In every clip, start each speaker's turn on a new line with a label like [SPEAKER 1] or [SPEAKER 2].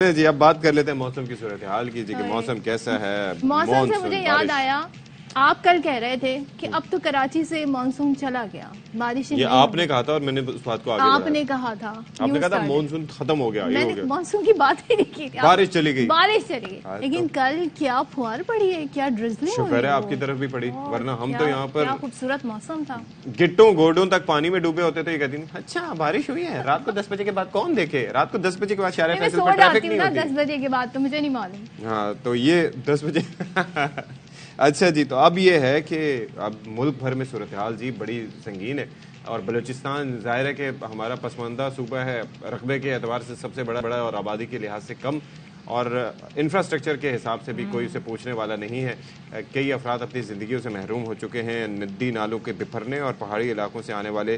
[SPEAKER 1] جی اب بات کر لیتے ہیں موسم کی صورتحال کی جی کہ موسم کیسا ہے.
[SPEAKER 2] موسم سے مجھے یاد آیا آپ کل کہہ رہے تھے کہ اب تو کراچی سے مانسون چلا گیا, بارشیں
[SPEAKER 1] یہ آپ نے کہا تھا اور میں نے اس بات کو آگے بڑھایا.
[SPEAKER 2] آپ نے کہا تھا
[SPEAKER 1] آپ نے کہا تھا مانسون ختم ہو گیا,
[SPEAKER 2] میں نے مانسون کی بات ہی نہیں کی تھی,
[SPEAKER 1] بارش چلی گئی,
[SPEAKER 2] بارش چلی گئی, لیکن کل کیا پھوار پڑی ہے, کیا ڈرزلیں ہوئی.
[SPEAKER 1] شکر ہے آپ کی طرف بھی پڑی, ورنہ ہم تو یہاں پر
[SPEAKER 2] کیا خوبصورت موسم تھا,
[SPEAKER 1] گٹوں گوڈوں تک پانی میں ڈوبے ہوتے تھے. یہ کہتی ہیں اچھا بارش ہوئی ہے, رات کو 10 بجے کے بعد کون دیکھے, رات کو 10 بجے کے بعد شارع فیصل پر ٹریفک نہیں ہوتی.
[SPEAKER 2] 10 بجے کے بعد تو مجھے نہیں معلوم.
[SPEAKER 1] ہاں تو یہ 10 بجے اچھا جی, تو اب یہ ہے کہ اب ملک بھر میں صورتحال جی بڑی سنگین ہے, اور بلوچستان ظاہر ہے کہ ہمارا پسماندہ صوبہ ہے, رقبے کے اعتبار سے سب سے بڑا اور آبادی کے لحاظ سے کم, اور انفراسٹرکچر کے حساب سے بھی کوئی اسے پوچھنے والا نہیں ہے. کئی افراد اپنی زندگیوں سے محروم ہو چکے ہیں, ندی نالوں کے بپھرنے اور پہاڑی علاقوں سے آنے والے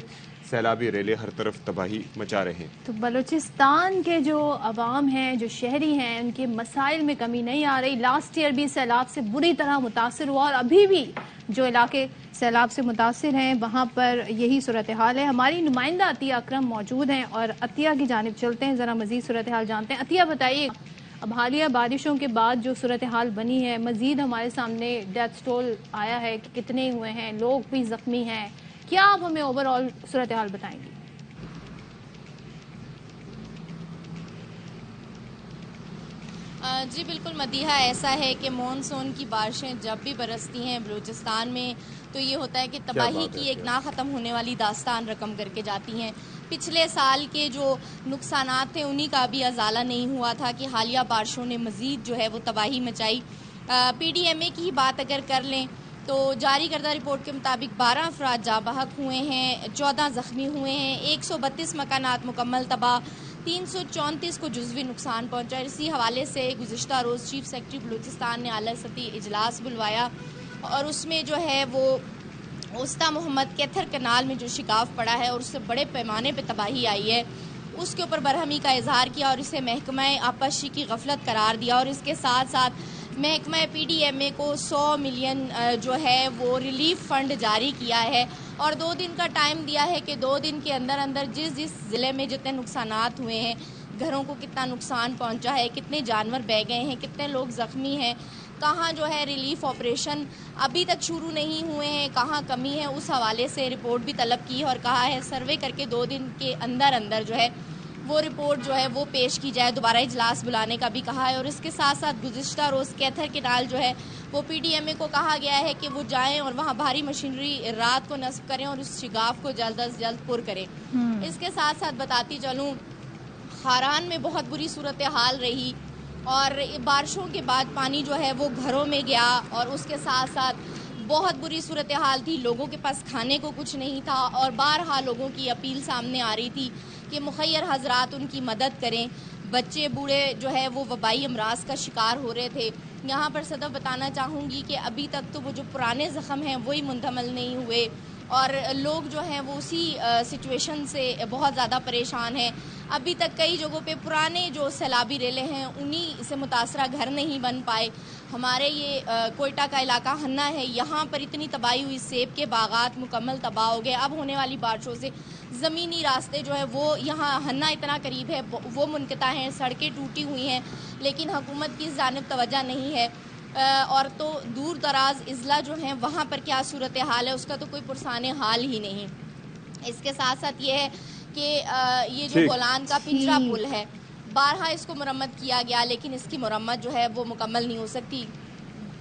[SPEAKER 1] سیلابی ریلے ہر طرف تباہی مچا رہے ہیں.
[SPEAKER 2] تو بلوچستان کے جو عوام ہیں, جو شہری ہیں, ان کے مسائل میں کمی نہیں آ رہی. لاسٹ ایئر بھی سیلاب سے بری طرح متاثر ہوا, اور ابھی بھی جو علاقے سیلاب سے متاثر ہیں وہاں پر یہی صورتحال ہے. ہماری نمائندہ عطیہ اکرم موجود ہیں, اور عطیہ کی جانب چلتے ہیں, ذرا مزید صورتحال جانتے ہیں. عطیہ بتائیے, اب حالیہ بارشوں کے بعد جو صورتحال بنی ہے, مزید ہمارے سامنے ڈیتھ ٹول آیا ہے کہ کتنے ہوئے ہیں, لوگ بھی زخمی ہیں, کیا آپ ہمیں اوور آل صورتحال بتائیں گے؟
[SPEAKER 3] جی بالکل مدیحہ, ایسا ہے کہ مانسون کی بارشیں جب بھی برستی ہیں بلوچستان میں تو یہ ہوتا ہے کہ تباہی کی ایک نہ ختم ہونے والی داستان رقم کر کے جاتی ہیں. پچھلے سال کے جو نقصانات تھے انہی کا بھی ازالہ نہیں ہوا تھا کہ حالیہ بارشوں نے مزید جو ہے وہ تباہی مچائی. پی ڈی ایم اے کی بات اگر کر لیں تو جاری کردہ رپورٹ کے مطابق 12 افراد جاں بحق ہوئے ہیں, 14 زخمی ہوئے ہیں, 132 مکانات مکمل تباہ, 334 کو جزوی نقصان پہنچا. اسی حوالے سے گزشتہ روز چیف سیکرٹری بلوچستان نے اعلیٰ سطحی اجلاس بلوایا, اور اس میں جو ہے وہ وسطی محمد کیتھر کنال میں جو شگاف پڑا ہے اور اس سے بڑے پیمانے پہ تباہی آئی ہے, اس کے اوپر برہمی کا اظہار کیا اور اسے محکمہ آبپاشی کی غفلت قرار دیا. اور اس کے ساتھ ساتھ محکمہ پی ڈی ایم اے کو 100 ملین جو ہے وہ ریلیف فنڈ جاری کیا ہے, اور 2 دن کا ٹائم دیا ہے کہ 2 دن کے اندر اندر جس ضلع میں جتنے نقصانات ہوئے ہیں, گھروں کو کتنا نقصان پہنچا ہے, کتنے جانور بہہ گئے ہیں, کتنے لوگ زخمی ہیں, کہاں جو ہے ریلیف آپریشن ابھی تک شروع نہیں ہوئے ہیں, کہاں کمی ہے, اس حوالے سے رپورٹ بھی طلب کی اور کہا ہے سروے کر کے 2 دن کے اندر اندر جو ہے وہ رپورٹ جو ہے وہ پیش کی جائے. دوبارہ اجلاس بلانے کا بھی کہا ہے. اور اس کے ساتھ ساتھ گزشتہ روز کیتھر کنال جو ہے وہ پی ڈی ایم اے کو کہا گیا ہے کہ وہ جائیں اور وہاں بھاری مشینری رات کو نصب کریں اور اس شگاف کو جلد از جلد پر کریں. اس کے ساتھ ساتھ بتاتی چلوں, خاران میں بہت بری صورتحال رہی, اور بارشوں کے بعد پانی جو ہے وہ گھروں میں گیا, اور اس کے ساتھ ساتھ بہت بری صورتحال تھی. لوگوں کے پاس کھانے کو کچھ نہیں تھا, اور بارہا لوگوں کی اپیل سامنے آ رہی تھی کہ مخیر حضرات ان کی مدد کریں. بچے بوڑھے جو ہے وہ وبائی امراض کا شکار ہو رہے تھے. یہاں پر صدف بتانا چاہوں گی کہ ابھی تک تو وہ جو پرانے زخم ہیں وہی منتمل نہیں ہوئے, اور لوگ جو ہیں وہ اسی سچویشن سے بہت زیادہ پریشان ہیں. ابھی تک کئی جگہوں پہ پرانے جو سیلابی ریلے ہیں انہی سے متاثرہ گھر نہیں بن پائے. ہمارے یہ کوئٹہ کا علاقہ ہنہ ہے, یہاں پر اتنی تباہی ہوئی, سیب کے باغات مکمل تباہ ہو گئے. اب ہونے والی بارشوں سے زمینی راستے جو ہے وہ یہاں ہنہ اتنا قریب ہے وہ منقطع ہیں, سڑکیں ٹوٹی ہوئی ہیں, لیکن حکومت کی جانب توجہ نہیں ہے. اور تو دور دراز اضلاع جو ہیں وہاں پر کیا صورتحال ہے اس کا تو کوئی پرسان حال ہی نہیں. اس کے ساتھ ساتھ یہ ہے کہ یہ جو بولان کا پنجرا پل ہے, بارہا اس کو مرمت کیا گیا, لیکن اس کی مرمت جو ہے وہ مکمل نہیں ہو سکتی.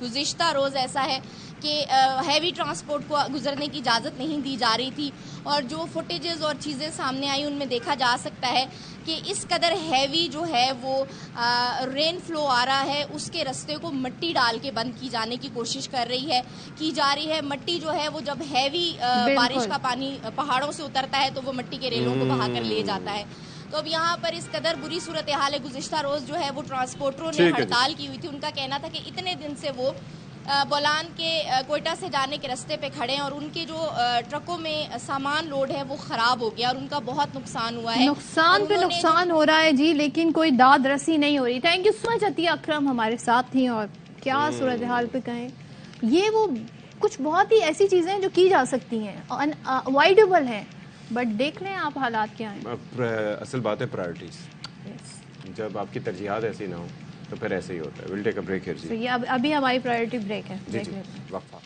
[SPEAKER 3] گزشتہ روز ایسا ہے کہ ہیوی ٹرانسپورٹ کو گزرنے کی اجازت نہیں دی جا رہی تھی, اور جو فوٹیجز اور چیزیں سامنے آئی ان میں دیکھا جا سکتا ہے کہ اس قدر ہیوی جو ہے وہ رین فلو آ رہا ہے, اس کے رستے کو مٹی ڈال کے بند کی جانے کی کوشش کی جا رہی ہے. مٹی جو ہے وہ جب ہیوی بارش کا پانی پہاڑوں سے اترتا ہے تو وہ مٹی کے ریلوں کو بہا کر لے جاتا ہے. تو اب یہاں پر اس قدر بری صورتحال ہے. گزشتہ روز جو ہے وہ ٹرانسپورٹروں نے ہڑتال کی ہوئی تھی. ان کا کہنا تھا کہ اتنے دن سے وہ بولان کے کوئٹہ سے جانے کے راستے پہ کھڑے ہیں, اور ان کے جو ٹرکوں میں سامان لوڈ ہے وہ خراب ہو گیا, اور ان کا بہت نقصان ہوا ہے.
[SPEAKER 2] نقصان پہ نقصان ہو رہا ہے جی, لیکن کوئی داد رسی نہیں ہو رہی. تھینک یو سو مچ عطیہ اکرم ہمارے ساتھ تھیں, اور کیا صورتحال پہ کہیں. یہ وہ کچھ بہت ہی ایسی چیزیں ہیں جو کی جا سکتی ہیں, اوائڈیبل ہیں, بٹ دیکھ لیں آپ حالات کیا ہیں.
[SPEAKER 1] اصل بات ہے پرائرٹیز. جب آپ کی ترجیحات ایسی نہ ہوں تو پھر ایسے ہی ہوتا ہے. ول ٹیک اے بریک ہیئر جی.
[SPEAKER 2] یہ ابھی ہماری پرائرٹی بریک ہے.
[SPEAKER 1] جی جی وقفہ.